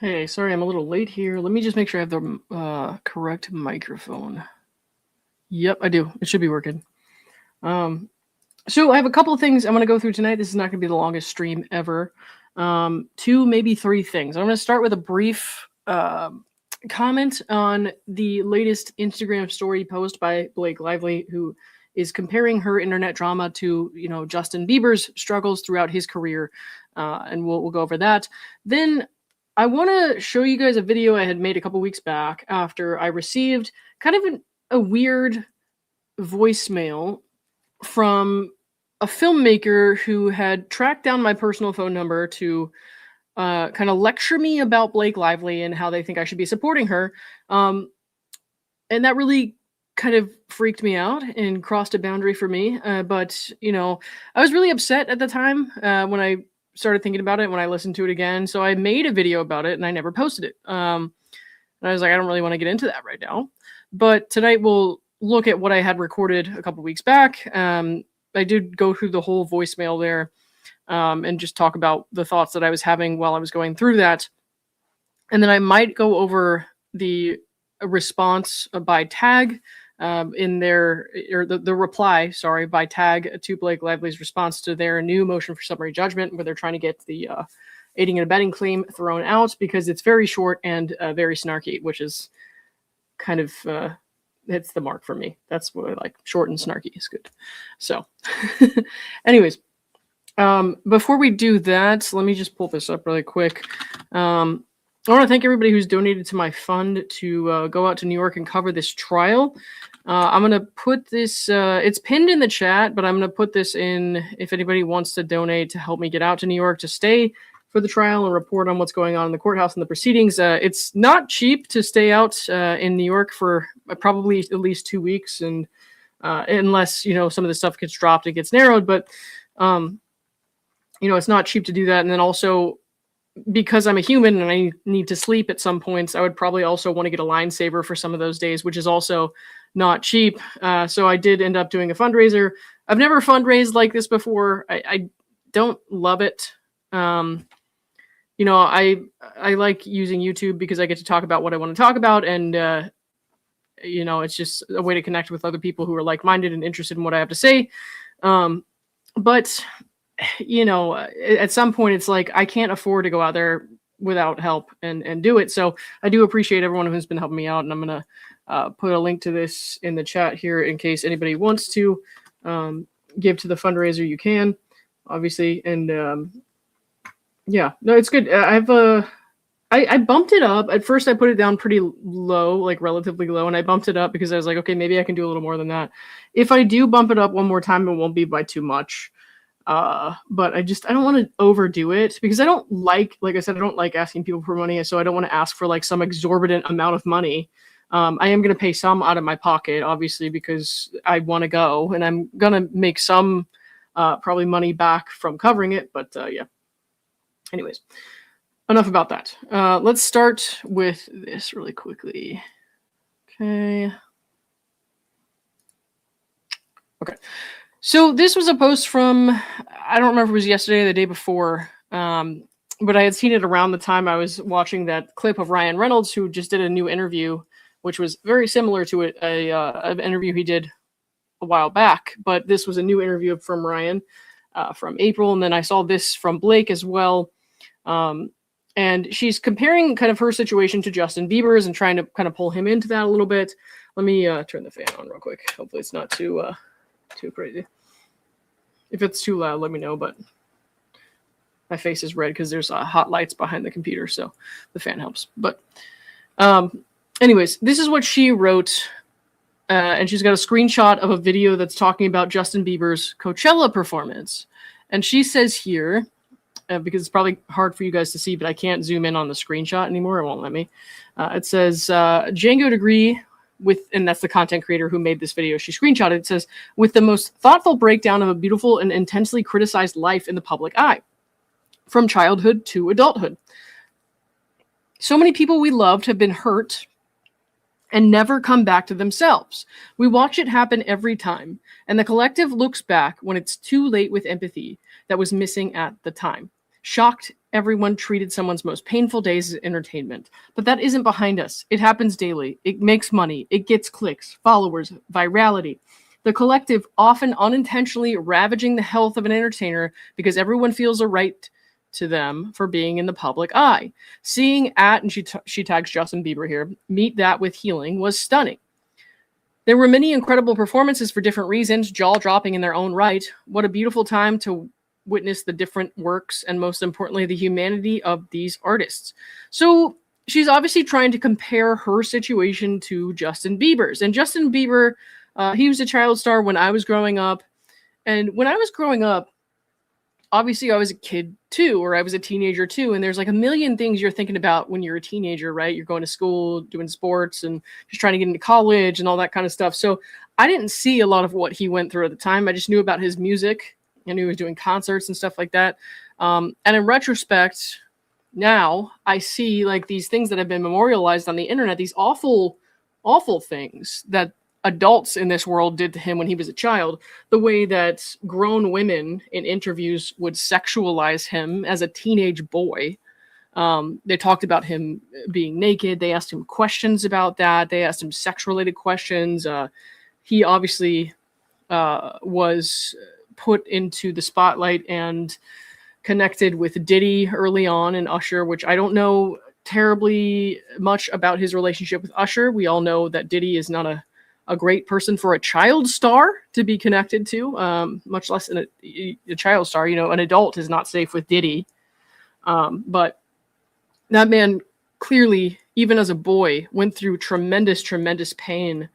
Hey, sorry I'm a little late here. Let me just make sure I have the correct microphone. Yep, I do. It should be working. So I have a couple of things I'm going to go through tonight. This is not going to be the longest stream ever. Two, maybe three things. I'm going to start with a brief comment on the latest Instagram story post by Blake Lively, who is comparing her internet drama to, Justin Bieber's struggles throughout his career, and we'll go over that. Then I want to show you guys a video I had made a couple weeks back after I received kind of a weird voicemail from a filmmaker who had tracked down my personal phone number to kind of lecture me about Blake Lively and how they think I should be supporting her. And that really kind of freaked me out and crossed a boundary for me. But I was really upset at the time when I started thinking about it, when I listened to it again. So I made a video about it and I never posted it. And I was like, I don't really want to get into that right now. But tonight we'll look at what I had recorded a couple weeks back. I did go through the whole voicemail there and just talk about the thoughts that I was having while I was going through that. And then I might go over the response by tag in their, or the reply, sorry, by tag to Blake Lively's response to their new motion for summary judgment, where they're trying to get the aiding and abetting claim thrown out because it's very short and very snarky, which is kind of hits the mark for me. That's what I like. Short and snarky is good. So anyways, before we do that, let me just pull this up really quick. I want to thank everybody who's donated to my fund to go out to New York and cover this trial. I'm going to put this, it's pinned in the chat, but I'm going to put this in if anybody wants to donate to help me get out to New York to stay for the trial and report on what's going on in the courthouse and the proceedings. It's not cheap to stay out in New York for probably at least 2 weeks, and unless, some of the stuff gets dropped, it gets narrowed, but, it's not cheap to do that. And then also, because I'm a human and I need to sleep at some points, I would probably also want to get a line saver for some of those days, which is also not cheap. So I did end up doing a fundraiser. I've never fundraised like this before. I don't love it. I like using YouTube because I get to talk about what I want to talk about. And, it's just a way to connect with other people who are like-minded and interested in what I have to say. But at some point it's like, I can't afford to go out there without help and do it. So I do appreciate everyone who's been helping me out. And I'm going to put a link to this in the chat here in case anybody wants to give to the fundraiser. You can, obviously. And yeah, no, it's good. I bumped it up. At first I put it down pretty low, like relatively low. And I bumped it up because I was like, okay, maybe I can do a little more than that. If I do bump it up one more time, it won't be by too much. But I don't want to overdo it because I don't like I said, I don't like asking people for money. So I don't want to ask for like some exorbitant amount of money. I am going to pay some out of my pocket, obviously, because I want to go, and I'm going to make some, probably money back from covering it. But, yeah, anyways, enough about that. Let's start with this really quickly. Okay. So this was a post from, I don't remember if it was yesterday or the day before, but I had seen it around the time I was watching that clip of Ryan Reynolds, who just did a new interview, which was very similar to an interview he did a while back. But this was a new interview from Ryan from April. And then I saw this from Blake as well. And she's comparing kind of her situation to Justin Bieber's and trying to kind of pull him into that a little bit. Let me turn the fan on real quick. Hopefully it's not too crazy. If it's too loud, let me know, but my face is red because there's hot lights behind the computer, so the fan helps. But anyways, this is what she wrote, and she's got a screenshot of a video that's talking about Justin Bieber's Coachella performance. And she says here, because it's probably hard for you guys to see, but I can't zoom in on the screenshot anymore. It won't let me. It says, Django Degree, and that's the content creator who made this video. She screenshotted. It says, with the most thoughtful breakdown of a beautiful and intensely criticized life in the public eye, from childhood to adulthood. So many people we loved have been hurt and never come back to themselves. We watch it happen every time, and the collective looks back when it's too late with empathy that was missing at the time. Shocked everyone treated someone's most painful days as entertainment. But that isn't behind us. It happens daily. It makes money. It gets clicks, followers, virality. The collective often unintentionally ravaging the health of an entertainer because everyone feels a right to them for being in the public eye. Seeing at, and she tags Justin Bieber here, meet that with healing was stunning. There were many incredible performances for different reasons, jaw-dropping in their own right. What a beautiful time to witness the different works and, most importantly, the humanity of these artists. So she's obviously trying to compare her situation to Justin Bieber's. And Justin Bieber, he was a child star when I was growing up. And when I was growing up, obviously I was a kid too, or I was a teenager too. And there's like a million things you're thinking about when you're a teenager, right? You're going to school, doing sports, and just trying to get into college and all that kind of stuff. So I didn't see a lot of what he went through at the time. I just knew about his music. I knew he was doing concerts and stuff like that. And in retrospect, now I see like these things that have been memorialized on the internet, these awful, awful things that adults in this world did to him when he was a child. The way that grown women in interviews would sexualize him as a teenage boy. They talked about him being naked. They asked him questions about that. They asked him sex-related questions. He obviously was put into the spotlight and connected with Neidigh early on and Usher, which I don't know terribly much about his relationship with Usher. We all know that Neidigh is not a great person for a child star to be connected to, much less a child star. You know, an adult is not safe with Neidigh. But that man clearly, even as a boy, went through tremendous, tremendous pain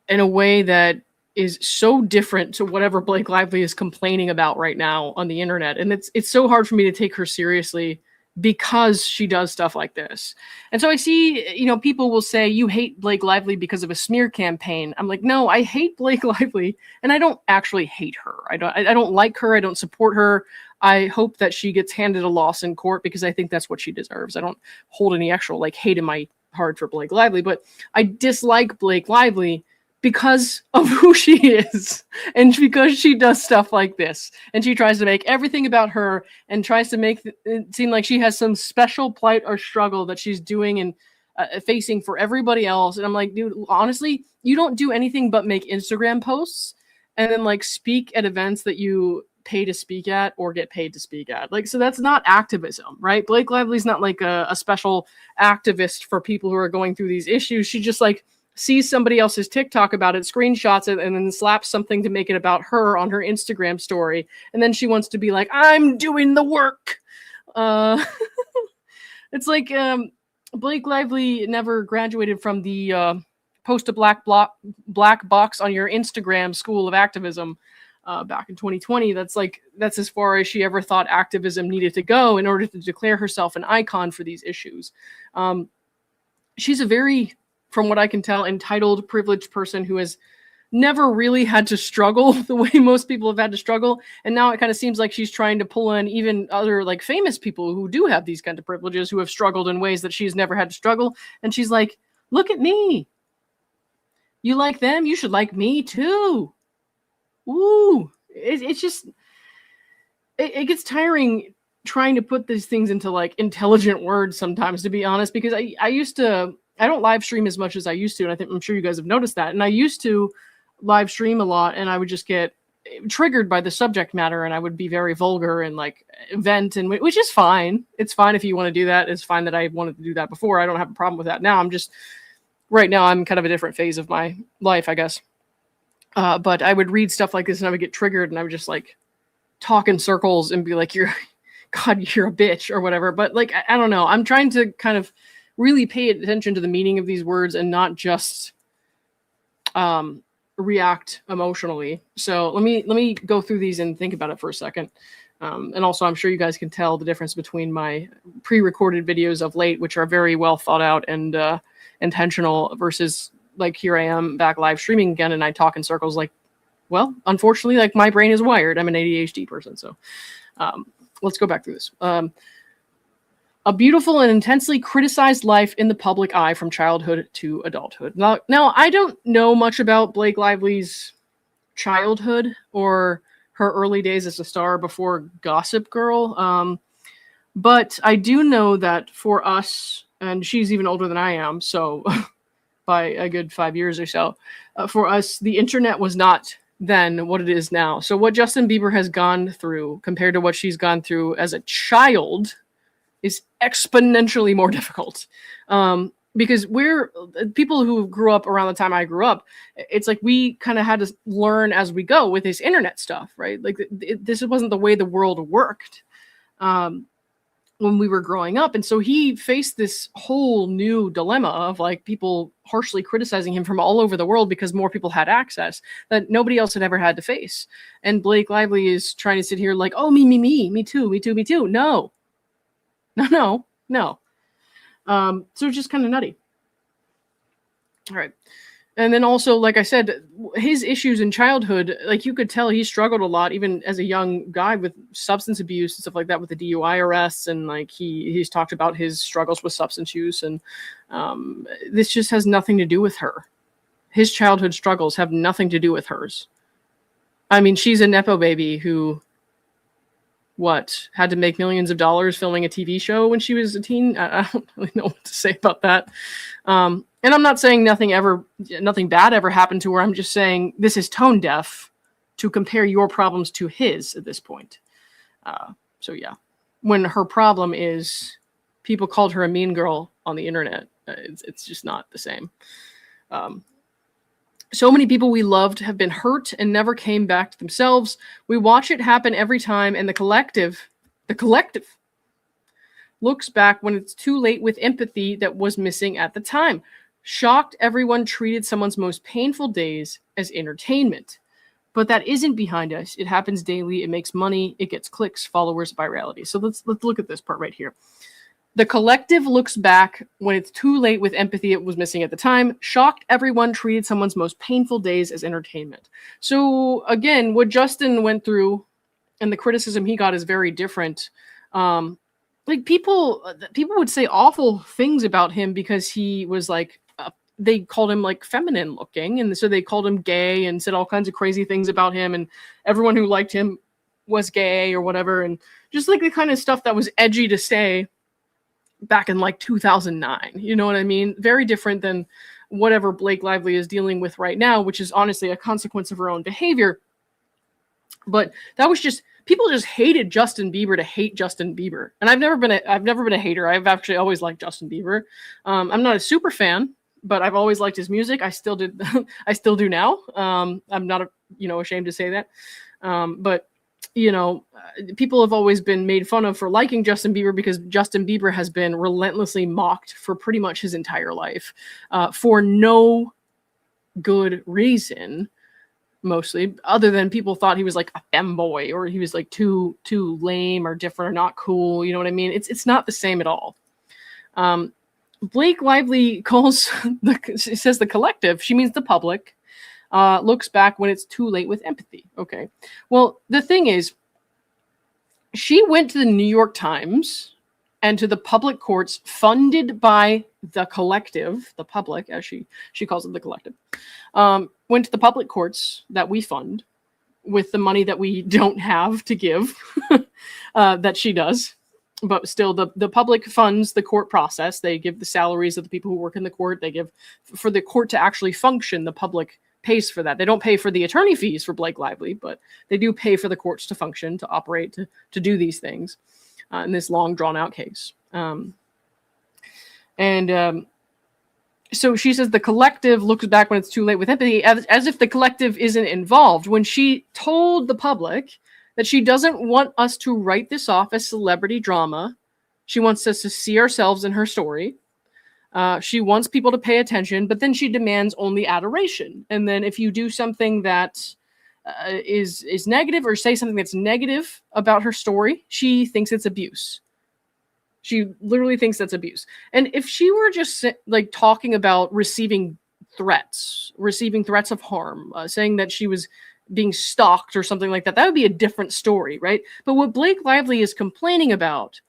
in a way that is so different to whatever Blake Lively is complaining about right now on the internet. And it's so hard for me to take her seriously because she does stuff like this. And so I see, you know, people will say, you hate Blake Lively because of a smear campaign. I'm like, no, I hate Blake Lively, and I don't actually hate her. I don't like her. I don't support her. I hope that she gets handed a loss in court because I think that's what she deserves. I don't hold any actual like hate in my heart for Blake Lively, but I dislike Blake Lively because of who she is and because she does stuff like this, and she tries to make everything about her and tries to make it seem like she has some special plight or struggle that she's doing and facing for everybody else. And I'm like, dude, honestly, you don't do anything but make Instagram posts and then like speak at events that you pay to speak at or get paid to speak at. Like, so that's not activism, right? Blake Lively's not like a special activist for people who are going through these issues. She just like sees somebody else's TikTok about it, screenshots it, and then slaps something to make it about her on her Instagram story. And then she wants to be like, I'm doing the work. It's like Blake Lively never graduated from the post a black box on your Instagram school of activism back in 2020. That's as far as she ever thought activism needed to go in order to declare herself an icon for these issues. She's a very, from what I can tell, entitled, privileged person who has never really had to struggle the way most people have had to struggle. And now it kind of seems like she's trying to pull in even other like famous people who do have these kind of privileges, who have struggled in ways that she's never had to struggle. And she's like, look at me. You like them? You should like me too. Ooh, it's just, it gets tiring trying to put these things into like intelligent words sometimes, to be honest, because I don't live stream as much as I used to. And I'm sure you guys have noticed that. And I used to live stream a lot, and I would just get triggered by the subject matter, and I would be very vulgar and like vent, and which is fine. It's fine if you want to do that. It's fine that I wanted to do that before. I don't have a problem with that now. Right now I'm kind of a different phase of my life, I guess. But I would read stuff like this and I would get triggered, and I would just like talk in circles and be like, you're a bitch or whatever. But like, I don't know. I'm trying to kind of really pay attention to the meaning of these words and not just react emotionally. So let me go through these and think about it for a second. And also, I'm sure you guys can tell the difference between my pre-recorded videos of late, which are very well thought out and intentional, versus like here I am back live streaming again, and I talk in circles. Like, well, unfortunately, like my brain is wired. I'm an ADHD person. So let's go back through this. A beautiful and intensely criticized life in the public eye from childhood to adulthood. Now, I don't know much about Blake Lively's childhood or her early days as a star before Gossip Girl. But I do know that for us, and she's even older than I am, so by a good 5 years or so, for us, the internet was not then what it is now. So what Justin Bieber has gone through compared to what she's gone through as a child is exponentially more difficult. Because we're people who grew up around the time I grew up, it's like we kind of had to learn as we go with this internet stuff, right? Like this wasn't the way the world worked when we were growing up. And so he faced this whole new dilemma of like people harshly criticizing him from all over the world because more people had access that nobody else had ever had to face. And Blake Lively is trying to sit here like, oh, me too, me too, me too. No. So it's just kind of nutty. All right. And then also, like I said, his issues in childhood, like you could tell he struggled a lot, even as a young guy, with substance abuse and stuff like that, with the DUI arrests. And like he's talked about his struggles with substance use. And this just has nothing to do with her. His childhood struggles have nothing to do with hers. I mean, she's a Nepo baby who, had to make millions of dollars filming a TV show when she was a teen? I don't really know what to say about that. And I'm not saying nothing bad ever happened to her. I'm just saying this is tone deaf to compare your problems to his at this point. So yeah, when her problem is people called her a mean girl on the internet, it's just not the same. So many people we loved have been hurt and never came back to themselves. We watch it happen every time, and the collective looks back when it's too late with empathy that was missing at the time. Shocked everyone treated someone's most painful days as entertainment. But that isn't behind us. It happens daily. It makes money. It gets clicks, followers, virality. So let's look at this part right here. The collective looks back when it's too late with empathy it was missing at the time. Shocked everyone treated someone's most painful days as entertainment. So again, what Justin went through and the criticism he got is very different. Like people would say awful things about him because he was like, they called him like feminine looking. And so they called him gay and said all kinds of crazy things about him. And everyone who liked him was gay or whatever. And just like the kind of stuff that was edgy to say back in like 2009, you know what I mean? Very different than whatever Blake Lively is dealing with right now, which is honestly a consequence of her own behavior. But that was just, people just hated Justin Bieber to hate Justin Bieber. And I've never been a hater. I've actually always liked Justin Bieber. I'm not a super fan, but I've always liked his music. I still do now. I'm not ashamed to say that. But people have always been made fun of for liking Justin Bieber because Justin Bieber has been relentlessly mocked for pretty much his entire life for no good reason, mostly, other than people thought he was like a femboy or he was like too lame or different or not cool. You know what I mean? It's not the same at all. Blake Lively she says the collective, she means the public, looks back when it's too late with empathy. Okay. Well, the thing is, she went to the New York Times and to the public courts funded by the collective, the public, as she calls it, the collective, went to the public courts that we fund with the money that we don't have to give, that she does. But still, the public funds the court process. They give the salaries of the people who work in the court. They give, for the court to actually function, the public pays for that. They don't pay for the attorney fees for Blake Lively, but they do pay for the courts to function, to operate, to do these things in this long, drawn-out case. So she says the collective looks back when it's too late with empathy, as if the collective isn't involved. When she told the public that she doesn't want us to write this off as celebrity drama. She wants us to see ourselves in her story. She wants people to pay attention, but then she demands only adoration. And then if you do something that is negative or say something that's negative about her story, she thinks it's abuse. She literally thinks that's abuse. And if she were just like talking about receiving threats of harm, saying that she was being stalked or something like that would be a different story, right? But what Blake Lively is complaining about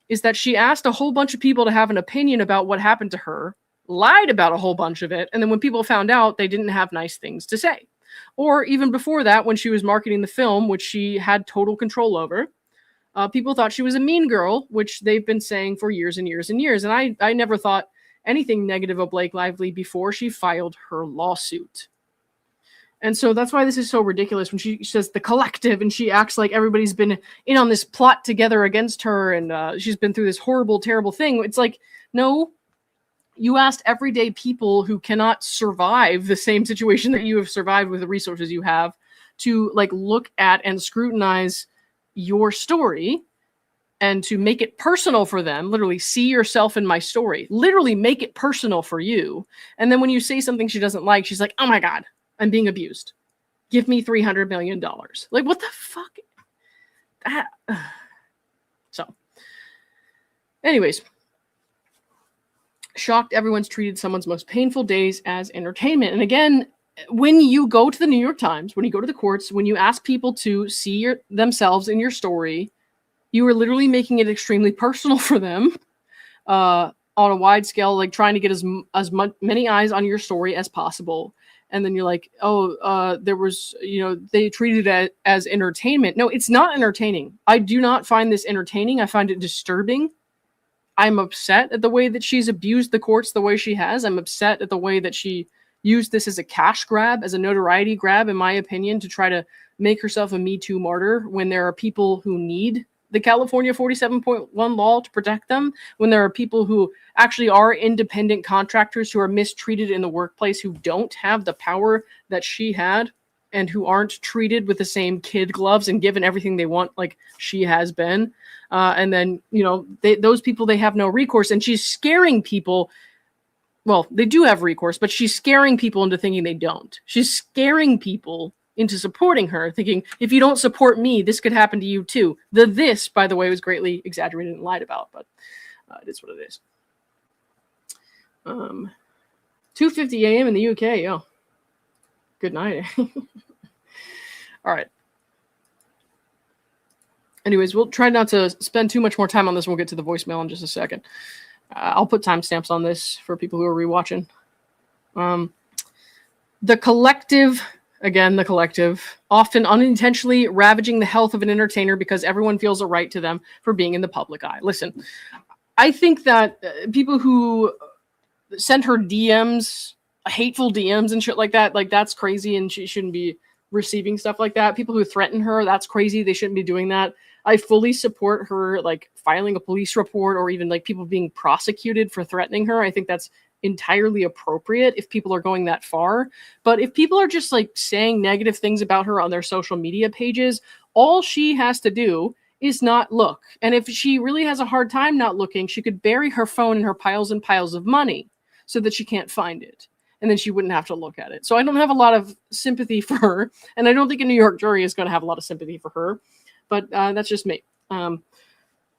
is that she asked a whole bunch of people to have an opinion about what happened to her, lied about a whole bunch of it, and then when people found out, they didn't have nice things to say. Or even before that, when she was marketing the film, which she had total control over, People thought she was a mean girl, which they've been saying for years and years and years. And I never thought anything negative of Blake Lively before she filed her lawsuit. And so that's why this is so ridiculous when she says the collective and she acts like everybody's been in on this plot together against her and she's been through this horrible, terrible thing. It's like, no, you asked everyday people who cannot survive the same situation that you have survived with the resources you have to like look at and scrutinize your story and to make it personal for them. Literally, see yourself in my story. Literally make it personal for you. And then when you say something she doesn't like, she's like, oh my God, I'm being abused. Give me $300 million. Like, what the fuck? So, anyways, shocked everyone's treated someone's most painful days as entertainment. And again, when you go to the New York Times, when you go to the courts, when you ask people to see themselves in your story, you are literally making it extremely personal for them on a wide scale, like trying to get as many eyes on your story as possible. And then you're like, oh, there was, they treated it as entertainment. No, it's not entertaining. I do not find this entertaining. I find it disturbing. I'm upset at the way that she's abused the courts the way she has. I'm upset at the way that she used this as a cash grab, as a notoriety grab, in my opinion, to try to make herself a Me Too martyr when there are people who need the California 47.1 law to protect them, when there are people who actually are independent contractors who are mistreated in the workplace, who don't have the power that she had, and who aren't treated with the same kid gloves and given everything they want like she has been. And then, those people, they have no recourse. And she's scaring people. Well, they do have recourse, but she's scaring people into thinking they don't. She's scaring people into supporting her, thinking, if you don't support me, this could happen to you too. This, by the way, was greatly exaggerated and lied about, but it is what it is. 2:50 a.m. in the UK. Oh, good night. All right. Anyways, we'll try not to spend too much more time on this. We'll get to the voicemail in just a second. I'll put timestamps on this for people who are rewatching. The collective, often unintentionally ravaging the health of an entertainer because everyone feels a right to them for being in the public eye. Listen, I think that people who send her DMs, hateful DMs and shit like that, like that's crazy and she shouldn't be receiving stuff like that. People who threaten her, that's crazy. They shouldn't be doing that. I fully support her like filing a police report or even like people being prosecuted for threatening her. I think that's entirely appropriate if people are going that far. But if people are just like saying negative things about her on their social media pages, all she has to do is not look. And if she really has a hard time not looking, she could bury her phone in her piles and piles of money so that she can't find it. And then she wouldn't have to look at it. So I don't have a lot of sympathy for her. And I don't think a New York jury is going to have a lot of sympathy for her. But that's just me.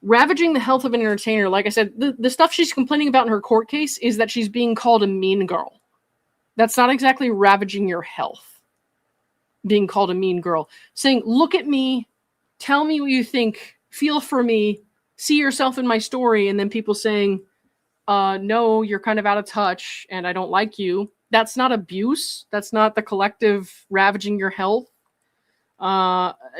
Ravaging the health of an entertainer, like I said, the stuff she's complaining about in her court case is that she's being called a mean girl. That's not exactly ravaging your health, being called a mean girl. Saying, look at me, tell me what you think, feel for me, see yourself in my story, and then people saying, no, you're kind of out of touch, and I don't like you. That's not abuse. That's not the collective ravaging your health.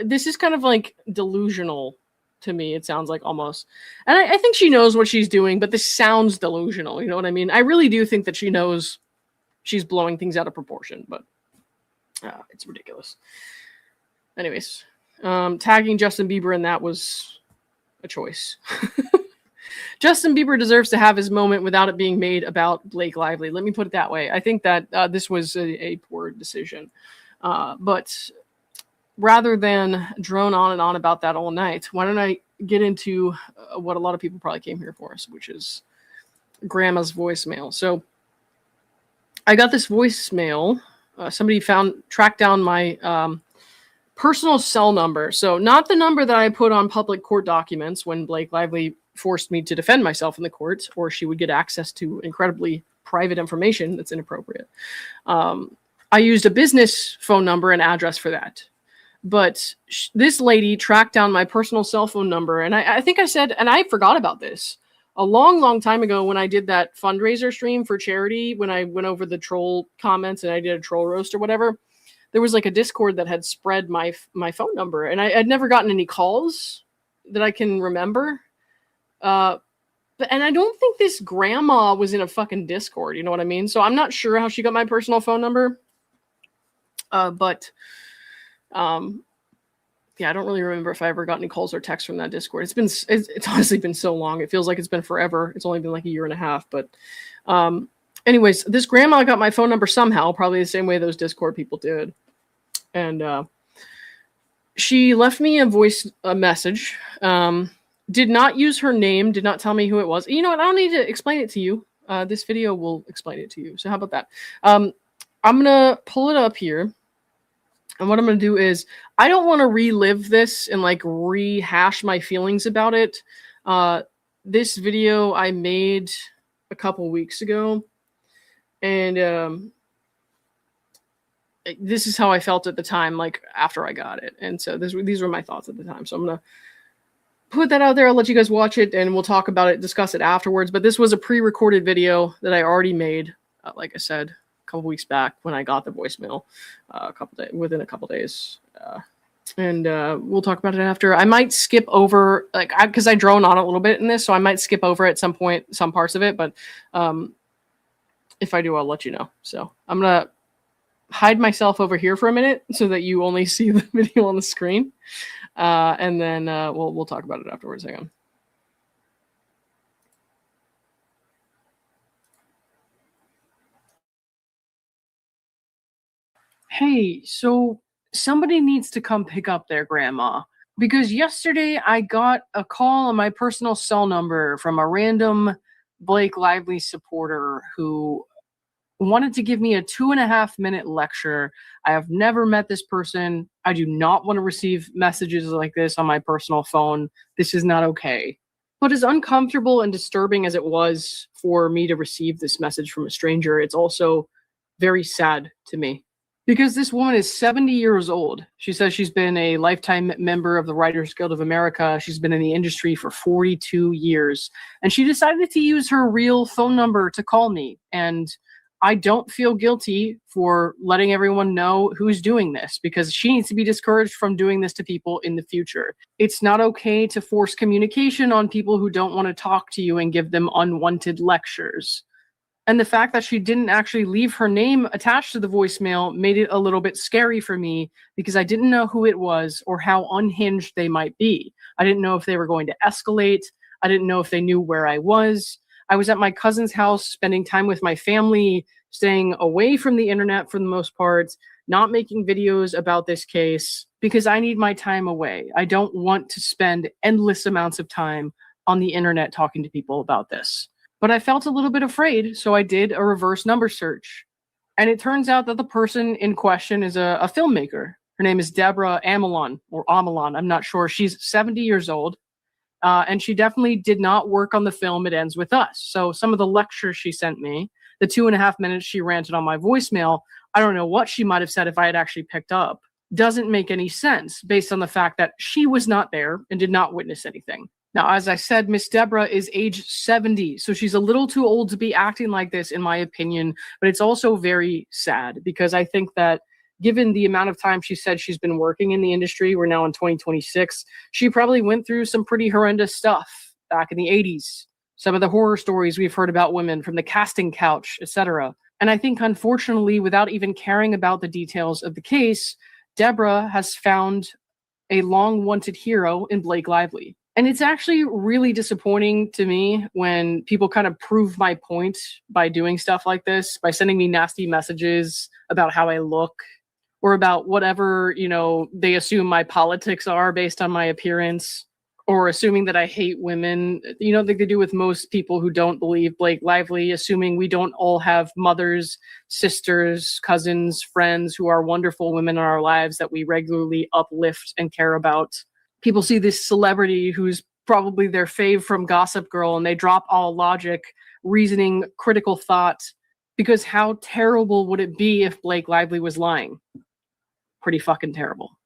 This is kind of like delusional to me, it sounds like almost. And I think she knows what she's doing, but this sounds delusional. You know what I mean? I really do think that she knows she's blowing things out of proportion, but it's ridiculous. Anyways, tagging Justin Bieber in that was a choice. Justin Bieber deserves to have his moment without it being made about Blake Lively. Let me put it that way. I think that this was a poor decision. But rather than drone on and on about that all night, why don't I get into what a lot of people probably came here for us, which is Grandma's voicemail. So I got this voicemail. Somebody tracked down my personal cell number. So not the number that I put on public court documents when Blake Lively forced me to defend myself in the courts, or she would get access to incredibly private information that's inappropriate. I used a business phone number and address for that. But this lady tracked down my personal cell phone number. And I think I said, and I forgot about this, a long, long time ago when I did that fundraiser stream for charity, when I went over the troll comments and I did a troll roast or whatever, there was like a Discord that had spread my phone number. And I had never gotten any calls that I can remember. And I don't think this grandma was in a fucking Discord, you know what I mean? So I'm not sure how she got my personal phone number. But yeah, I don't really remember if I ever got any calls or texts from that Discord. It's honestly been so long. It feels like it's been forever. It's only been like a year and a half. But anyways, this grandma got my phone number somehow, probably the same way those Discord people did. And she left me a message. Did not use her name, did not tell me who it was. You know what? I don't need to explain it to you. This video will explain it to you. So how about that? I'm going to pull it up here. And what I'm going to do is, I don't want to relive this and like rehash my feelings about it. This video I made a couple weeks ago. And this is how I felt at the time, like after I got it. And so these were my thoughts at the time. So I'm going to put that out there. I'll let you guys watch it and we'll talk about it, discuss it afterwards. But this was a pre-recorded video that I already made, like I said, a couple weeks back when I got the voicemail, within a couple days. And we'll talk about it after. I might skip over, because I drone on a little bit in this, so I might skip over at some point some parts of it. But if I do, I'll let you know. So I'm going to hide myself over here for a minute so that you only see the video on the screen. And then we'll talk about it afterwards. Hang on. Hey, so somebody needs to come pick up their grandma, because yesterday I got a call on my personal cell number from a random Blake Lively supporter who wanted to give me a 2.5-minute lecture. I have never met this person. I do not want to receive messages like this on my personal phone. This is not okay. But as uncomfortable and disturbing as it was for me to receive this message from a stranger, it's also very sad to me. Because this woman is 70 years old. She says she's been a lifetime member of the Writers Guild of America. She's been in the industry for 42 years. And she decided to use her real phone number to call me. And I don't feel guilty for letting everyone know who's doing this, because she needs to be discouraged from doing this to people in the future. It's not okay to force communication on people who don't want to talk to you and give them unwanted lectures. And the fact that she didn't actually leave her name attached to the voicemail made it a little bit scary for me, because I didn't know who it was or how unhinged they might be. I didn't know if they were going to escalate. I didn't know if they knew where I was. I was at my cousin's house, spending time with my family, staying away from the internet for the most part, not making videos about this case, because I need my time away. I don't want to spend endless amounts of time on the internet talking to people about this. But I felt a little bit afraid, so I did a reverse number search. And it turns out that the person in question is a filmmaker. Her name is Deborah Amelon, or Amelon, I'm not sure. She's 70 years old, and she definitely did not work on the film It Ends With Us. So some of the lectures she sent me, the 2.5 minutes she ranted on my voicemail, I don't know what she might have said if I had actually picked up, doesn't make any sense based on the fact that she was not there and did not witness anything. Now, as I said, Miss Deborah is age 70, so she's a little too old to be acting like this, in my opinion. But it's also very sad, because I think that given the amount of time she said she's been working in the industry, we're now in 2026, she probably went through some pretty horrendous stuff back in the 80s. Some of the horror stories we've heard about women from the casting couch, etc. And I think, unfortunately, without even caring about the details of the case, Deborah has found a long-wanted hero in Blake Lively. And it's actually really disappointing to me when people kind of prove my point by doing stuff like this, by sending me nasty messages about how I look, or about whatever, they assume my politics are based on my appearance, or assuming that I hate women, like they do with most people who don't believe Blake Lively, assuming we don't all have mothers, sisters, cousins, friends who are wonderful women in our lives that we regularly uplift and care about. People see this celebrity who's probably their fave from Gossip Girl, and they drop all logic, reasoning, critical thought, because how terrible would it be if Blake Lively was lying? Pretty fucking terrible.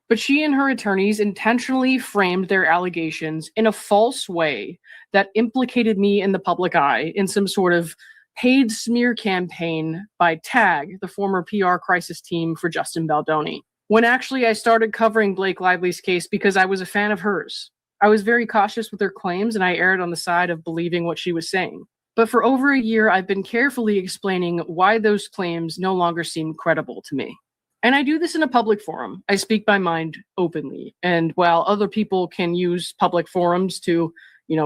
But she and her attorneys intentionally framed their allegations in a false way that implicated me in the public eye in some sort of paid smear campaign by TAG, the former PR crisis team for Justin Baldoni. When actually I started covering Blake Lively's case because I was a fan of hers. I was very cautious with her claims, and I erred on the side of believing what she was saying. But for over a year, I've been carefully explaining why those claims no longer seem credible to me. And I do this in a public forum. I speak my mind openly. And while other people can use public forums to,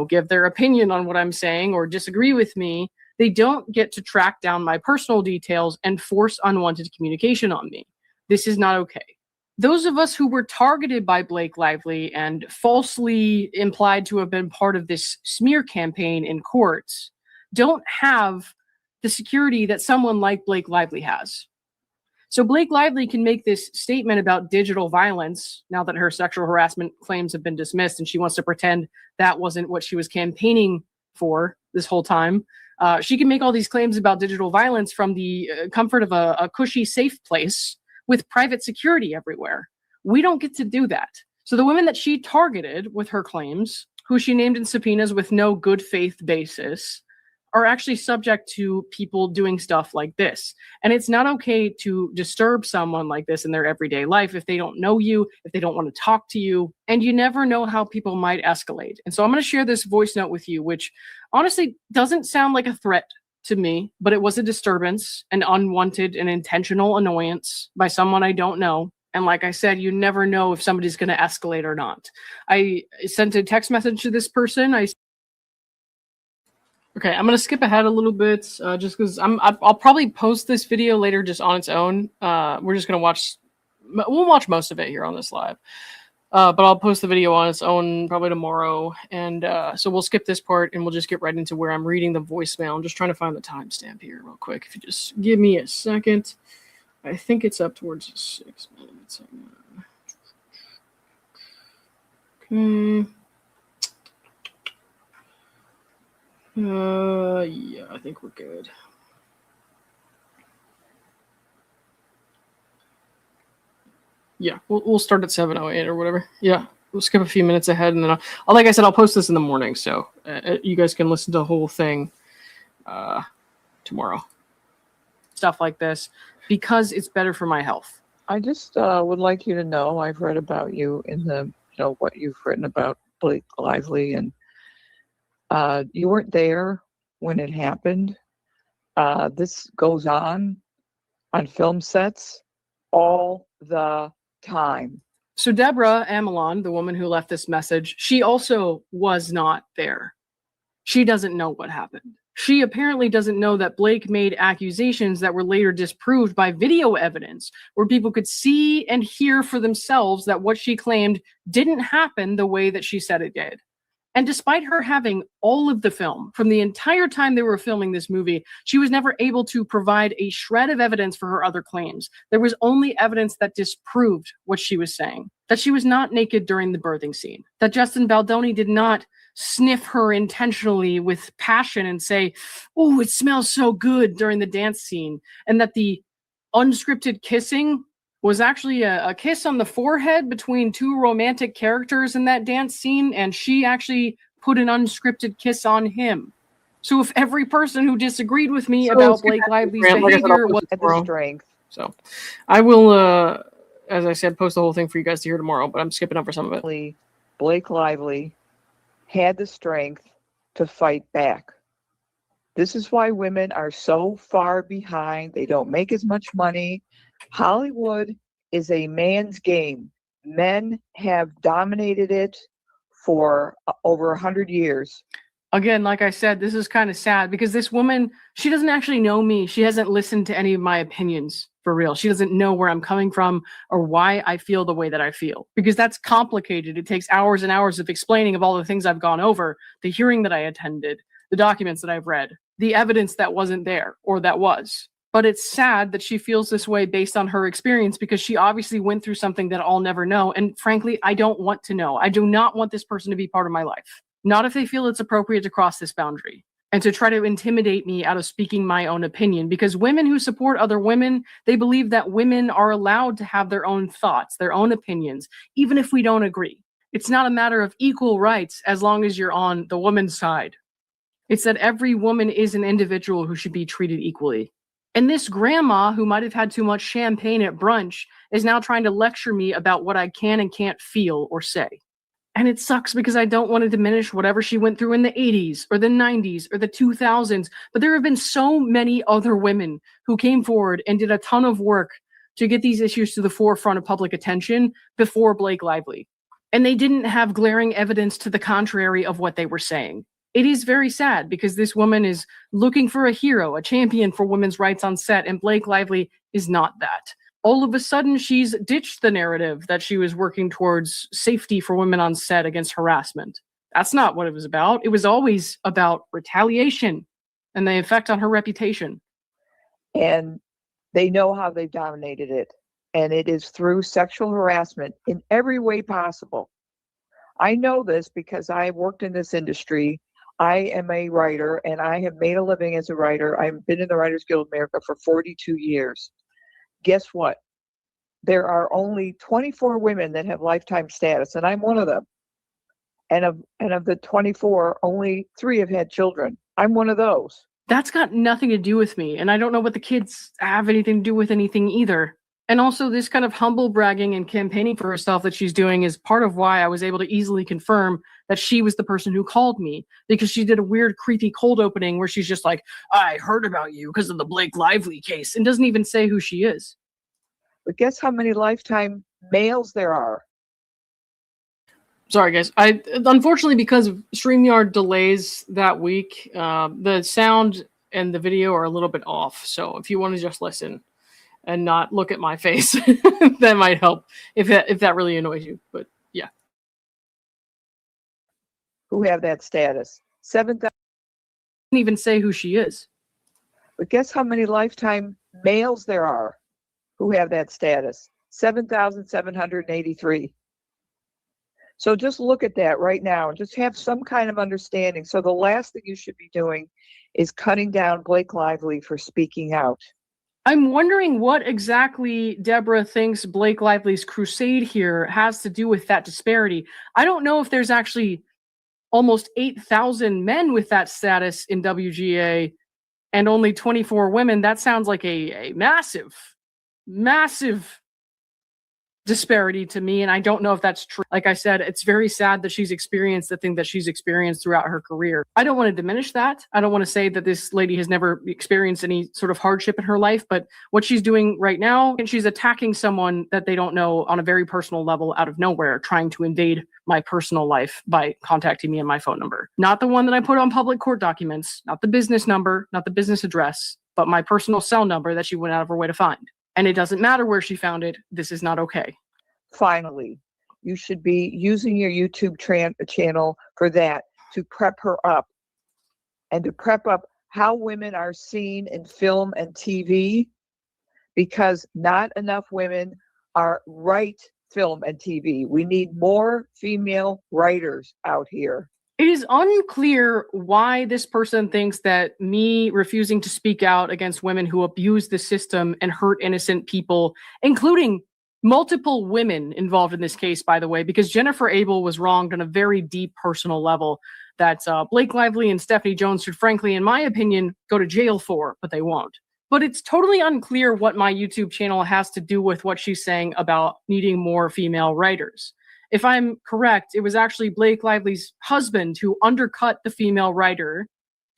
give their opinion on what I'm saying or disagree with me, they don't get to track down my personal details and force unwanted communication on me. This is not okay. Those of us who were targeted by Blake Lively and falsely implied to have been part of this smear campaign in courts don't have the security that someone like Blake Lively has. So Blake Lively can make this statement about digital violence now that her sexual harassment claims have been dismissed, and she wants to pretend that wasn't what she was campaigning for this whole time. She can make all these claims about digital violence from the comfort of a cushy, safe place with private security everywhere. We don't get to do that. So the women that she targeted with her claims, who she named in subpoenas with no good faith basis, are actually subject to people doing stuff like this. And it's not okay to disturb someone like this in their everyday life if they don't know you, if they don't want to talk to you, and you never know how people might escalate. And so I'm going to share this voice note with you, which honestly doesn't sound like a threat to me, but it was a disturbance, an unwanted and intentional annoyance by someone I don't know. And like I said, you never know if somebody's going to escalate or not. I sent a text message to this person. Okay, I'm gonna skip ahead a little bit, just because I'll probably post this video later just on its own. We're just gonna we'll watch most of it here on this live, but I'll post the video on its own probably tomorrow. And so we'll skip this part and we'll just get right into where I'm reading the voicemail. I'm just trying to find the timestamp here real quick. If you just give me a second, I think it's up towards 6 minutes. Okay. Yeah, I think we're good. Yeah, we'll start at 7:08 or whatever. Yeah, we'll skip a few minutes ahead, and then like I said, I'll post this in the morning, so you guys can listen to the whole thing tomorrow. Stuff like this, because it's better for my health. I just would like you to know I've read about you in the, what you've written about Blake Lively, and you weren't there when it happened. This goes on film sets all the time. So Deborah Amelon, the woman who left this message, she also was not there. She doesn't know what happened. She apparently doesn't know that Blake made accusations that were later disproved by video evidence, where people could see and hear for themselves that what she claimed didn't happen the way that she said it did. And despite her having all of the film from the entire time they were filming this movie, she was never able to provide a shred of evidence for her other claims. There was only evidence that disproved what she was saying, that she was not naked during the birthing scene, that Justin Baldoni did not sniff her intentionally with passion and say, "Oh, it smells so good" during the dance scene, and that the unscripted kissing was actually a kiss on the forehead between two romantic characters in that dance scene, and she actually put an unscripted kiss on him. So if every person who disagreed with me about Blake Lively's behavior was at the strength. So I will, as I said, post the whole thing for you guys to hear tomorrow, but I'm skipping over some of it. Blake Lively had the strength to fight back. This is why women are so far behind. They don't make as much money. Hollywood is a man's game. Men have dominated it for over 100 years. Again, like I said, this is kind of sad because this woman, she doesn't actually know me. She hasn't listened to any of my opinions for real. She doesn't know where I'm coming from or why I feel the way that I feel, because that's complicated. It takes hours and hours of explaining of all the things I've gone over, the hearing that I attended, the documents that I've read, the evidence that wasn't there or that was. But it's sad that she feels this way based on her experience, because she obviously went through something that I'll never know. And frankly, I don't want to know. I do not want this person to be part of my life. Not if they feel it's appropriate to cross this boundary and to try to intimidate me out of speaking my own opinion. Because women who support other women, they believe that women are allowed to have their own thoughts, their own opinions, even if we don't agree. It's not a matter of equal rights as long as you're on the woman's side. It's that every woman is an individual who should be treated equally. And this grandma who might have had too much champagne at brunch is now trying to lecture me about what I can and can't feel or say. And it sucks because I don't want to diminish whatever she went through in the 80s or the 90s or the 2000s. But there have been so many other women who came forward and did a ton of work to get these issues to the forefront of public attention before Blake Lively. And they didn't have glaring evidence to the contrary of what they were saying. It is very sad because this woman is looking for a hero, a champion for women's rights on set, and Blake Lively is not that. All of a sudden, she's ditched the narrative that she was working towards safety for women on set against harassment. That's not what it was about. It was always about retaliation and the effect on her reputation. And they know how they've dominated it. And it is through sexual harassment in every way possible. I know this because I worked in this industry. I am a writer, and I have made a living as a writer. I've been in the Writers Guild of America for 42 years. Guess what? There are only 24 women that have lifetime status, and I'm one of them. And of the 24, only 3 have had children. I'm one of those. That's got nothing to do with me, and I don't know what the kids have anything to do with anything either. And also, this kind of humble bragging and campaigning for herself that she's doing is part of why I was able to easily confirm that she was the person who called me, because she did a weird, creepy cold opening where she's just like, I heard about you because of the Blake Lively case, and doesn't even say who she is. But guess how many lifetime males there are? Sorry, guys. Unfortunately, because of StreamYard delays that week, the sound and the video are a little bit off. So if you want to just listen and not look at my face, that might help if that really annoys you. But yeah. Who have that status? 7,000. Didn't even say who she is. But guess how many lifetime males there are who have that status? 7,783. So just look at that right now and just have some kind of understanding. So the last thing you should be doing is cutting down Blake Lively for speaking out. I'm wondering what exactly Deborah thinks Blake Lively's crusade here has to do with that disparity. I don't know if there's actually almost 8,000 men with that status in WGA and only 24 women. That sounds like a massive disparity to me, and I don't know if that's true. Like I said, it's very sad that she's experienced the thing that she's experienced throughout her career. I don't want to diminish that. I don't want to say that this lady has never experienced any sort of hardship in her life, but what she's doing right now, and she's attacking someone that they don't know on a very personal level out of nowhere, trying to invade my personal life by contacting me on my phone number. Not the one that I put on public court documents, not the business number, not the business address, but my personal cell number that she went out of her way to find. And it doesn't matter where she found it. This is not okay. Finally, you should be using your YouTube channel for that, to prep her up and to prep up how women are seen in film and TV, because not enough women write film and TV. We need more female writers out here. It is unclear why this person thinks that me refusing to speak out against women who abuse the system and hurt innocent people, including multiple women involved in this case, by the way, because Jennifer Abel was wronged on a very deep personal level that Blake Lively and Stephanie Jones should, frankly, in my opinion, go to jail for, but they won't. But it's totally unclear what my YouTube channel has to do with what she's saying about needing more female writers. If I'm correct, it was actually Blake Lively's husband who undercut the female writer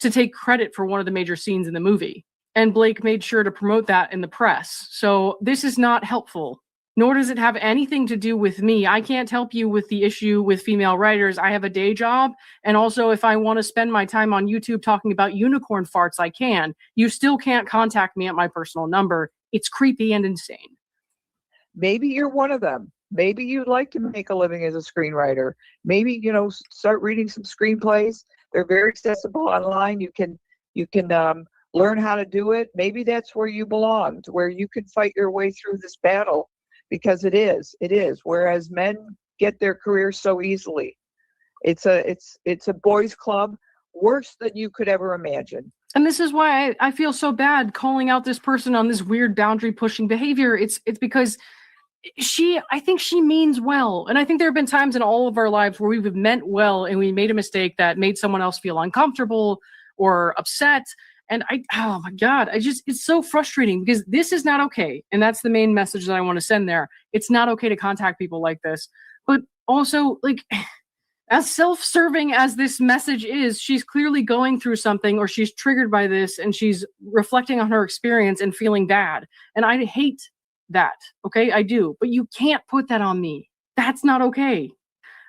to take credit for one of the major scenes in the movie. And Blake made sure to promote that in the press. So this is not helpful, nor does it have anything to do with me. I can't help you with the issue with female writers. I have a day job. And also, if I want to spend my time on YouTube talking about unicorn farts, I can. You still can't contact me at my personal number. It's creepy and insane. Maybe you're one of them. Maybe you'd like to make a living as a screenwriter. Maybe, start reading some screenplays. They're very accessible online. You can learn how to do it. Maybe that's where you belong, to where you can fight your way through this battle, because it is. Whereas men get their careers so easily. It's a boys' club, worse than you could ever imagine. And this is why I feel so bad calling out this person on this weird boundary pushing behavior. It's because I think she means well. And I think there have been times in all of our lives where we've meant well and we made a mistake that made someone else feel uncomfortable or upset. And oh my God, it's so frustrating, because this is not okay. And that's the main message that I want to send there. It's not okay to contact people like this. But also, like, As self-serving as this message is, she's clearly going through something, or she's triggered by this and she's reflecting on her experience and feeling bad. And I hate that. Okay, I do. But you can't put that on me. That's not okay.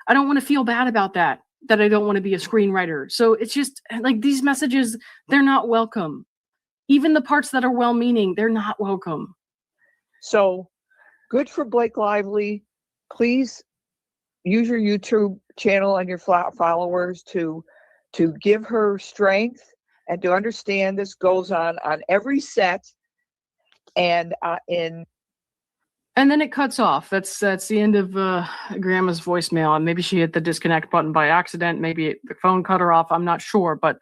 I don't want to feel bad about that I don't want to be a screenwriter. So it's just like these messages, they're not welcome. Even the parts that are well-meaning, they're not welcome. So good for Blake Lively. Please use your YouTube channel and your followers to give her strength and to understand this goes on every set. And then it cuts off. That's the end of Grandma's voicemail. And maybe she hit the disconnect button by accident. Maybe the phone cut her off. I'm not sure. But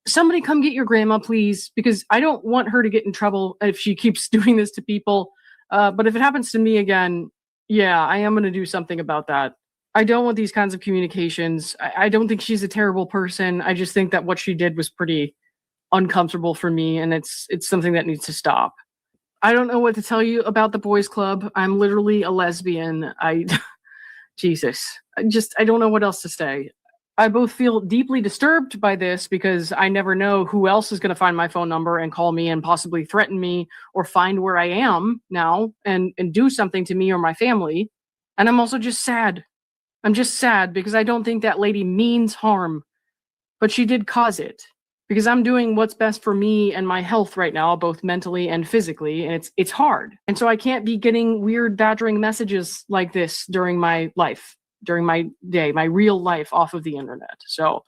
somebody come get your grandma, please, because I don't want her to get in trouble if she keeps doing this to people. But if it happens to me again, yeah, I am going to do something about that. I don't want these kinds of communications. I don't think she's a terrible person. I just think that what she did was pretty uncomfortable for me, and it's something that needs to stop. I don't know what to tell you about the boys club. I'm literally a lesbian. Jesus. I don't know what else to say. I both feel deeply disturbed by this because I never know who else is going to find my phone number and call me and possibly threaten me or find where I am now and do something to me or my family. And I'm also just sad. I'm just sad because I don't think that lady means harm, but she did cause it. Because I'm doing what's best for me and my health right now, both mentally and physically, and it's hard. And so I can't be getting weird badgering messages like this during my life, during my day, my real life off of the internet. So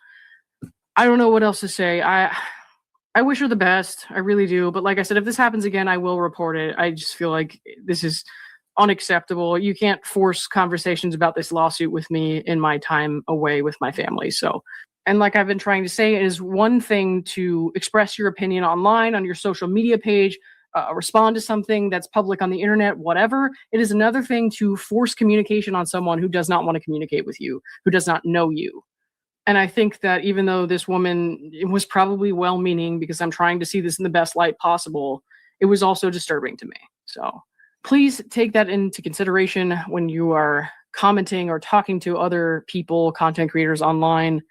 I don't know what else to say. I wish her the best. I really do. But like I said, if this happens again, I will report it. I just feel like this is unacceptable. You can't force conversations about this lawsuit with me in my time away with my family. So. And like I've been trying to say, it is one thing to express your opinion online on your social media page, respond to something that's public on the internet, whatever. It is another thing to force communication on someone who does not want to communicate with you, who does not know you. And I think that even though this woman was probably well-meaning, because I'm trying to see this in the best light possible, it was also disturbing to me. So please take that into consideration when you are commenting or talking to other people, content creators online.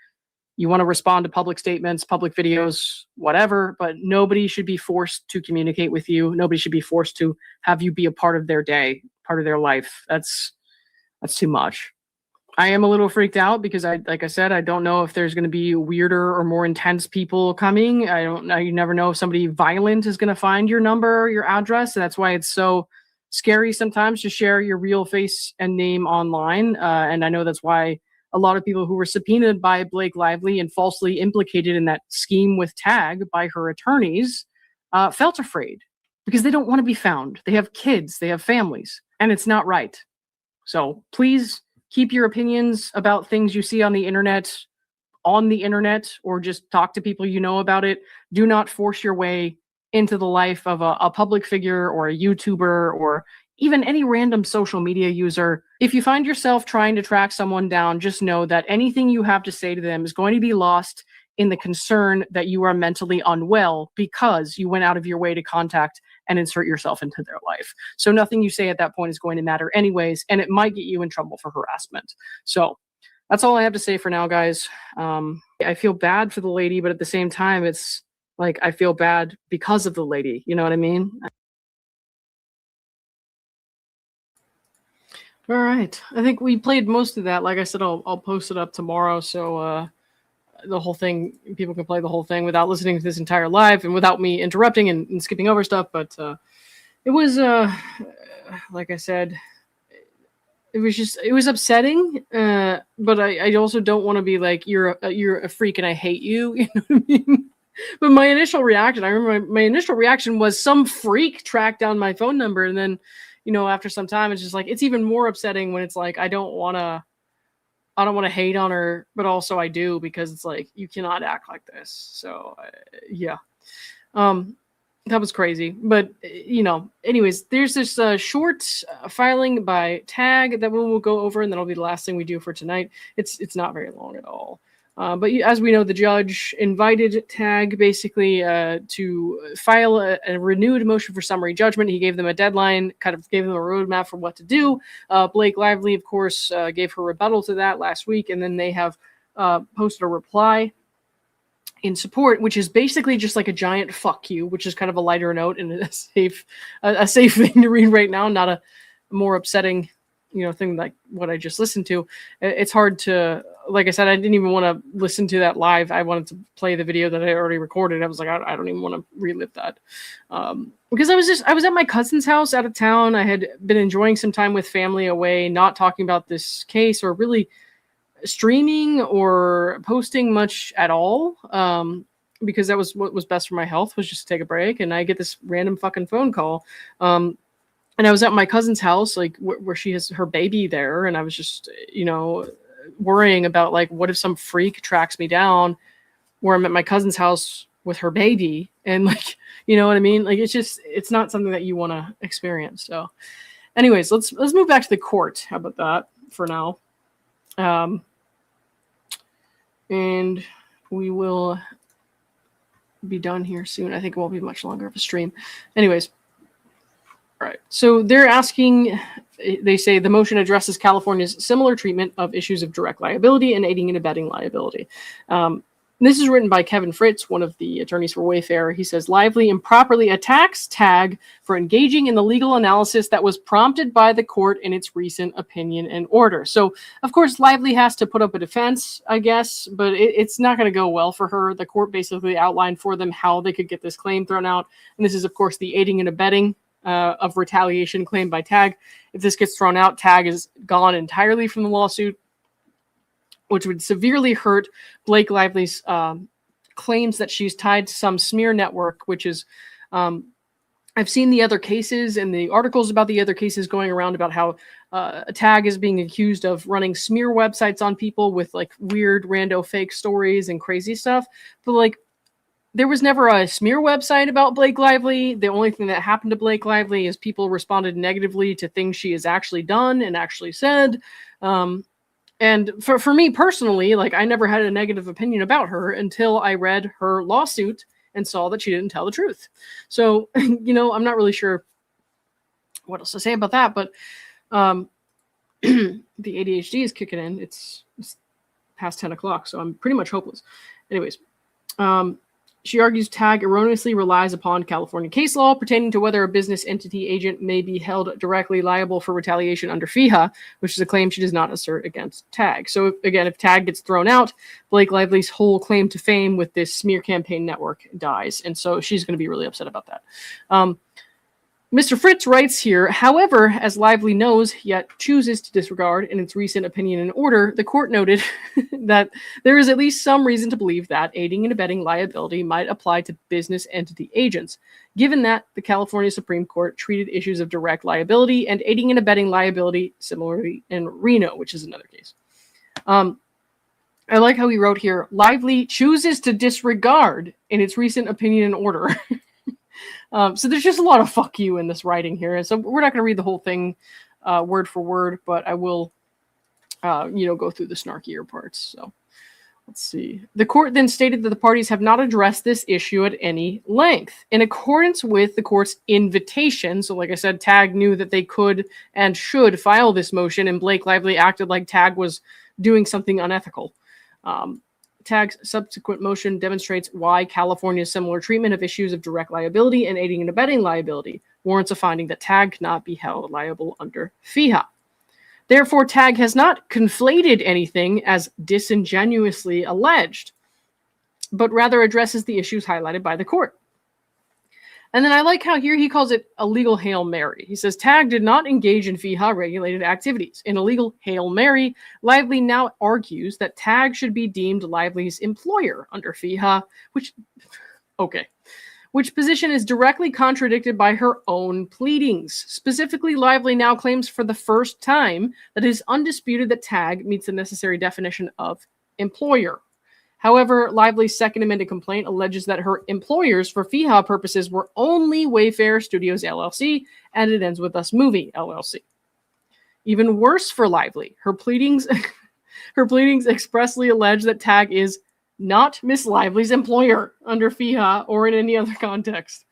You want to respond to public statements, public videos, whatever, but nobody should be forced to communicate with you. Nobody should be forced to have you be a part of their day, part of their life. That's too much. I am a little freaked out because like I said, I don't know if there's going to be weirder or more intense people coming. I don't know. You never know if somebody violent is going to find your number, your address. And that's why it's so scary sometimes to share your real face and name online. And I know that's why a lot of people who were subpoenaed by Blake Lively and falsely implicated in that scheme with Tag by her attorneys felt afraid because they don't want to be found. They have kids, they have families, and it's not right. So please keep your opinions about things you see on the internet, or just talk to people you know about it. Do not force your way into the life of a public figure or a YouTuber or even any random social media user. If you find yourself trying to track someone down, just know that anything you have to say to them is going to be lost in the concern that you are mentally unwell because you went out of your way to contact and insert yourself into their life. So nothing you say at that point is going to matter anyways, and it might get you in trouble for harassment. So that's all I have to say for now, guys. I feel bad for the lady, but at the same time, it's like I feel bad because of the lady. You know what I mean? All right. I think we played most of that. Like I said, I'll post it up tomorrow. So the whole thing, people can play the whole thing without listening to this entire live and without me interrupting and skipping over stuff. But it was, like I said, it was upsetting. But I also don't want to be like, you're a freak and I hate you. You know what I mean? But my initial reaction, I remember my initial reaction was some freak tracked down my phone number. And then, after some time, it's just like, it's even more upsetting when it's like, I don't want to hate on her, but also I do, because it's like, you cannot act like this. So yeah, that was crazy. But anyways, there's this short filing by Tag that we'll go over, and that'll be the last thing we do for tonight. It's not very long at all. But as we know, the judge invited TAG basically to file a renewed motion for summary judgment. He gave them a deadline, kind of gave them a roadmap for what to do. Blake Lively, of course, gave her rebuttal to that last week, and then they have posted a reply in support, which is basically just like a giant fuck you, which is kind of a lighter note and a safe thing to read right now, not a more upsetting thing like what I just listened to. It's hard to, like I said, I didn't even want to listen to that live. I wanted to play the video that I already recorded. I was like, I don't even want to relive that. Because I was at my cousin's house out of town. I had been enjoying some time with family away, not talking about this case or really streaming or posting much at all. Because that was what was best for my health, was just to take a break. And I get this random fucking phone call. And I was at my cousin's house, like where she has her baby there. And I was just, worrying about like, what if some freak tracks me down where I'm at my cousin's house with her baby? And like, you know what I mean? Like, it's not something that you want to experience. So anyways, let's move back to the court. How about that for now? And we will be done here soon. I think it won't be much longer of a stream. Anyways. All right. So they're asking, they say the motion addresses California's similar treatment of issues of direct liability and aiding and abetting liability. This is written by Kevin Fritz, one of the attorneys for Wayfair. He says, Lively improperly attacks TAG for engaging in the legal analysis that was prompted by the court in its recent opinion and order. So, of course, Lively has to put up a defense, I guess, but it's not going to go well for her. The court basically outlined for them how they could get this claim thrown out. And this is, of course, the aiding and abetting of retaliation claimed by TAG. If this gets thrown out, TAG is gone entirely from the lawsuit, which would severely hurt Blake Lively's claims that she's tied to some smear network, which is, I've seen the other cases and the articles about the other cases going around about how TAG is being accused of running smear websites on people with like weird rando fake stories and crazy stuff. But like, there was never a smear website about Blake Lively. The only thing that happened to Blake Lively is people responded negatively to things she has actually done and actually said. And for me personally, like, I never had a negative opinion about her until I read her lawsuit and saw that she didn't tell the truth. So, I'm not really sure what else to say about that, but the ADHD is kicking in. It's past 10 o'clock, so I'm pretty much hopeless. Anyways, she argues TAG erroneously relies upon California case law pertaining to whether a business entity agent may be held directly liable for retaliation under FEHA, which is a claim she does not assert against TAG. So again, if TAG gets thrown out, Blake Lively's whole claim to fame with this smear campaign network dies. And so she's going to be really upset about that. Mr. Fritz writes here, however, as Lively knows, yet chooses to disregard in its recent opinion and order, the court noted that there is at least some reason to believe that aiding and abetting liability might apply to business entity agents, given that the California Supreme Court treated issues of direct liability and aiding and abetting liability similarly in Reno, which is another case. I like how he wrote here, Lively chooses to disregard in its recent opinion and order. So there's just a lot of fuck you in this writing here. And so we're not going to read the whole thing word for word, but I will, go through the snarkier parts. So let's see. The court then stated that the parties have not addressed this issue at any length. In accordance with the court's invitation, so like I said, TAG knew that they could and should file this motion, and Blake Lively acted like TAG was doing something unethical. TAG's subsequent motion demonstrates why California's similar treatment of issues of direct liability and aiding and abetting liability warrants a finding that TAG cannot be held liable under FEHA. Therefore, TAG has not conflated anything as disingenuously alleged, but rather addresses the issues highlighted by the court. And then I like how here he calls it a legal Hail Mary. He says TAG did not engage in FEHA regulated activities. In a legal Hail Mary, Lively now argues that TAG should be deemed Lively's employer under FEHA, which position is directly contradicted by her own pleadings. Specifically, Lively now claims for the first time that it is undisputed that TAG meets the necessary definition of employer. However, Lively's second amended complaint alleges that her employers for FEHA purposes were only Wayfair Studios LLC, and it ends with Us Movie LLC. Even worse for Lively, her pleadings Her pleadings expressly allege that Tag is not Miss Lively's employer under FEHA or in any other context.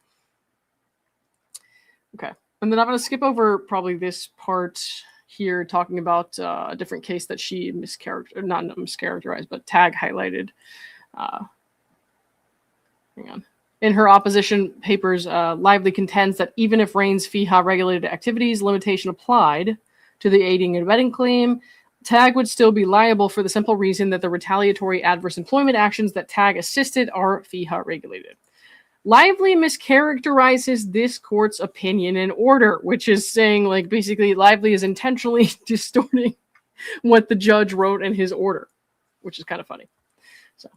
Okay. And then I'm going to skip over probably this part here, talking about a different case that she not mischaracterized, but Tag highlighted. Hang on. In her opposition papers, Lively contends that even if Rain's FEHA-regulated activities limitation applied to the aiding and abetting claim, Tag would still be liable for the simple reason that the retaliatory adverse employment actions that Tag assisted are FEHA-regulated. Lively mischaracterizes this court's opinion and order, which is saying, like, basically Lively is intentionally distorting what the judge wrote in his order, which is kind of funny. So,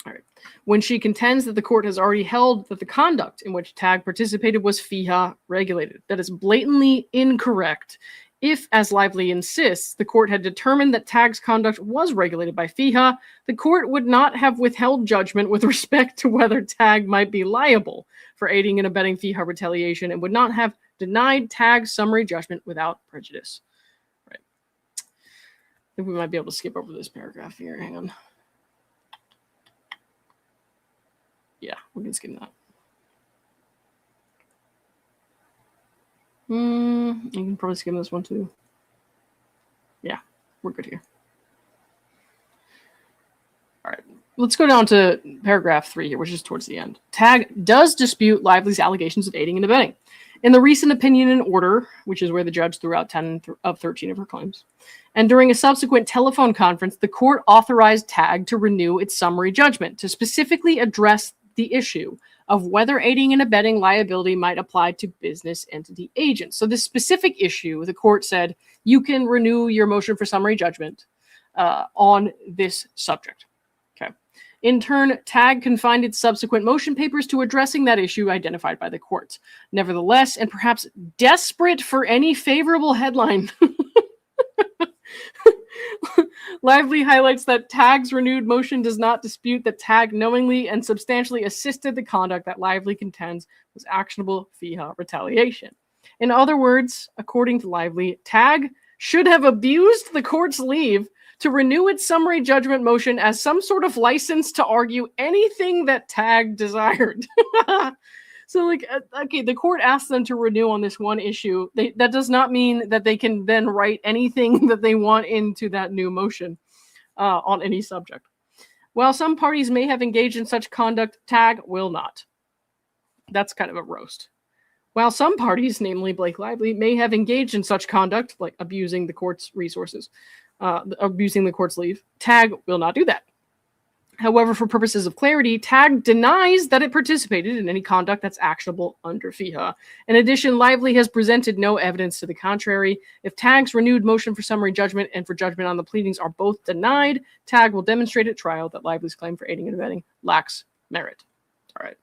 all right. When she contends that the court has already held that the conduct in which Tag participated was FEHA regulated, that is blatantly incorrect. If, as Lively insists, the court had determined that Tag's conduct was regulated by FEHA, the court would not have withheld judgment with respect to whether Tag might be liable for aiding and abetting FEHA retaliation and would not have denied Tag's summary judgment without prejudice. Right. I think we might be able to skip over this paragraph here. Hang on. Yeah, we can skip that. You can probably skim this one too. Yeah, we're good here. All right, let's go down to paragraph 3 here, which is towards the end. Tag does dispute Lively's allegations of aiding and abetting. In the recent opinion and order, which is where the judge threw out 10 of 13 of her claims, and during a subsequent telephone conference, the court authorized Tag to renew its summary judgment to specifically address the issue of whether aiding and abetting liability might apply to business entity agents. So this specific issue, the court said, you can renew your motion for summary judgment on this subject. Okay. In turn, Tag confined its subsequent motion papers to addressing that issue identified by the court. Nevertheless, and perhaps desperate for any favorable headline, Lively highlights that Tag's renewed motion does not dispute that Tag knowingly and substantially assisted the conduct that Lively contends was actionable FEHA retaliation. In other words, according to Lively, Tag should have abused the court's leave to renew its summary judgment motion as some sort of license to argue anything that Tag desired. So, like, okay, the court asked them to renew on this one issue. That does not mean that they can then write anything that they want into that new motion on any subject. While some parties may have engaged in such conduct, Tag will not. That's kind of a roast. While some parties, namely Blake Lively, may have engaged in such conduct, like abusing the court's resources, abusing the court's leave, Tag will not do that. However, for purposes of clarity, Tag denies that it participated in any conduct that's actionable under FEHA. In addition, Lively has presented no evidence to the contrary. If Tag's renewed motion for summary judgment and for judgment on the pleadings are both denied, Tag will demonstrate at trial that Lively's claim for aiding and abetting lacks merit. All right.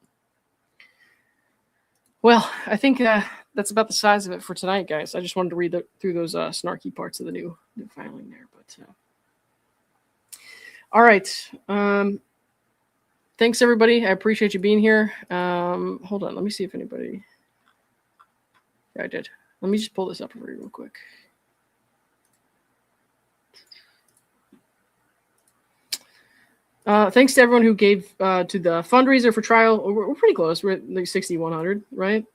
Well, I think that's about the size of it for tonight, guys. I just wanted to read through those snarky parts of the new filing there, but... All right. Thanks, everybody. I appreciate you being here. Hold on. Let me see if anybody... Yeah, I did. Let me just pull this up for you real quick. Thanks to everyone who gave to the fundraiser for trial. We're pretty close. We're at like 6,100, right?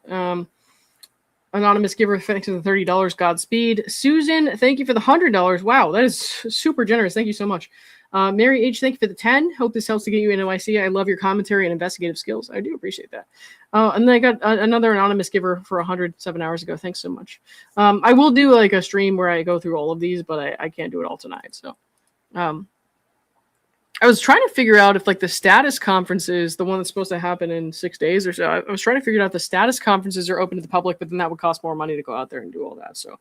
Anonymous giver, thanks for the $30. Godspeed. Susan, thank you for the $100. Wow, that is super generous. Thank you so much. Mary H, thank you for the 10. Hope this helps to get you into NYC. I love your commentary and investigative skills. I do appreciate that. And then I got another anonymous giver for 107 hours ago. Thanks so much. I will do like a stream where I go through all of these, but I can't do it all tonight. So I was trying to figure out if like the status conferences, the one that's supposed to happen in 6 days or so, I was trying to figure out if the status conferences are open to the public, but then that would cost more money to go out there and do all that. So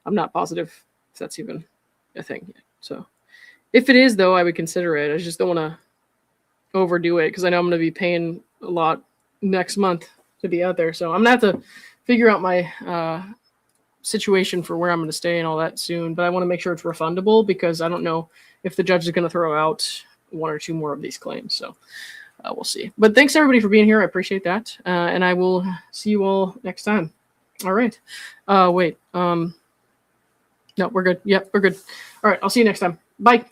I'm not positive if that's even a thing yet. So if it is, though, I would consider it. I just don't want to overdo it because I know I'm going to be paying a lot next month to be out there. So I'm going to have to figure out my situation for where I'm going to stay and all that soon. But I want to make sure it's refundable because I don't know if the judge is going to throw out one or two more of these claims. So we'll see. But thanks, everybody, for being here. I appreciate that. And I will see you all next time. All right. Wait. No, we're good. Yep, we're good. All right, I'll see you next time. Bye.